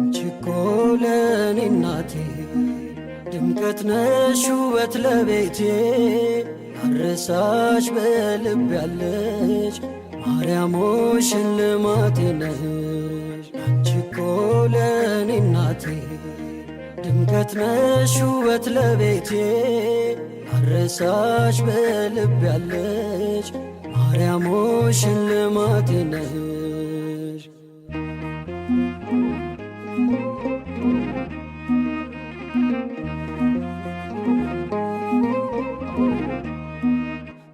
አንቺ እኮ ለኔ እናቴ ድምቀት ነሽ ውበት ለቤቴ ያረሳሽ በልብ ያለሽ ማርያም ሆይ ሽልማቴ ነሽ። አንቺ እኮ ለኔ እናቴ ድምቀት ነሽ ውበት ለቤቴ ያረሳሽ በልብ ያለሽ ማርያም ሆይ ሽልማቴ ነሽ።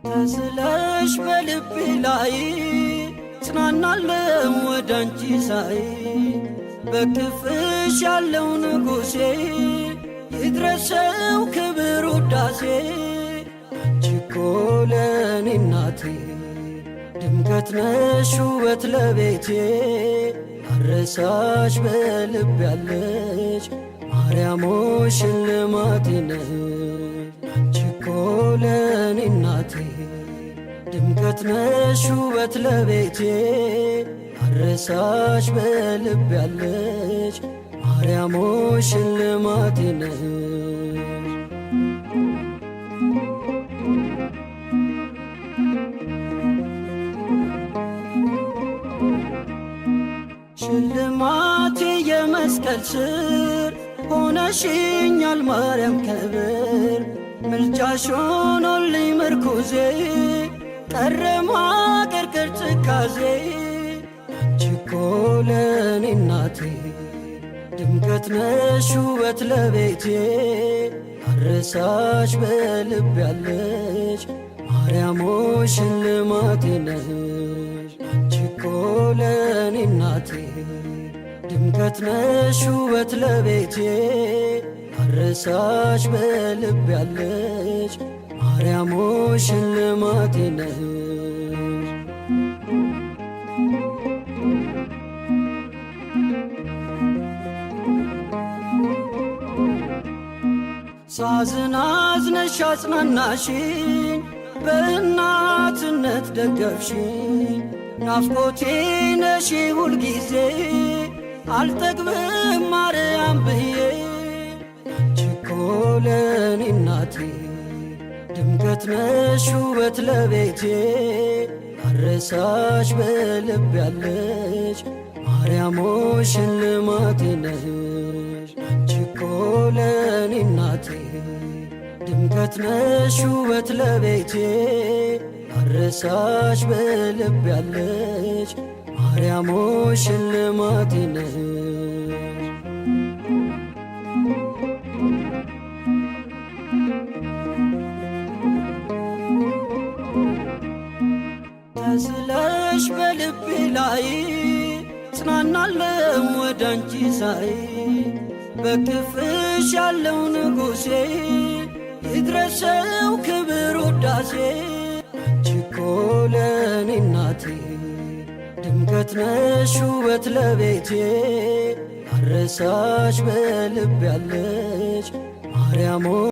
ተስለሽ በልቤ ላይ ጽናናለው ወደ አንቺ ሳይ በክፍሽ ያለው ንጉሴ ይድረሰው ክብር ውዳሴ። አንቺ እኮ ለኔ እናቴ ድምቀት ነሽ ውበት ለቤቴ ያረሳሽ በልብ ያለሽ ማርያም ሆይ ሽልማቴ ነሽ። አንቺ እኮ ለኔ እናቴ ድምቀት ነሽ ውበት ለቤቴ ያረሳሽ በልብ ያለሽ ማርያም ሆይ ሽልማቴ ነሽ። ሽልማቴ የመስቀል ስር ሆነሽኛል ማርያም ክብር ምልጃሽ ሆኖልኝ ምርኩዜ ቀረ ማቀርቀር ትካዜ። አንቺ እኮ ለኔ እናቴ ድምቀት ነሽ ውበት ለቤቴ ያረሳሽ በልብ ያለሽ ማርያም ሆይ ሽልማቴ ነሽ። አንቺ እኮ ለኔ እናቴ ድምቀት ነሽ ውበት ለቤቴ ያረሳሽ በልብ ያለሽ ማርያም ሆይ ሽልማቴ ነሽ። ሳዝን አዝነሽ አጽናናሽኝ በእናትነት ደገፍሽኝ ናፍቆቴ ነሽ ሁልጊዜ አልጠግብም ማርያም ብዬ። አንቺ እኮ ለኔ እናቴ ድምቀት ነሽ ውበት ለቤቴ ያረሳሽ በልብ ያለሽ ማርያም ሆይ ሽልማቴ ነሽ። አንቺ እኮ ለኔ እናቴ ድምቀት ነሽ ውበት ለቤቴ ያረሳሽ በልብ ያለሽ ማርያም ሆይ ሽልማቴ ነሽ። ተስለሽ በልቤ ላይ ጽናናለው ወደ አንቺ ሳይ በክፍሽ ያለው ንጉሴ ይድረሰው ክብር ውዳሴ። አንቺ እኮ ለኔ እናቴ ድምቀት ነሽ ውበት ለቤቴ ያረሳሽ በልብ ያለሽ ማርያም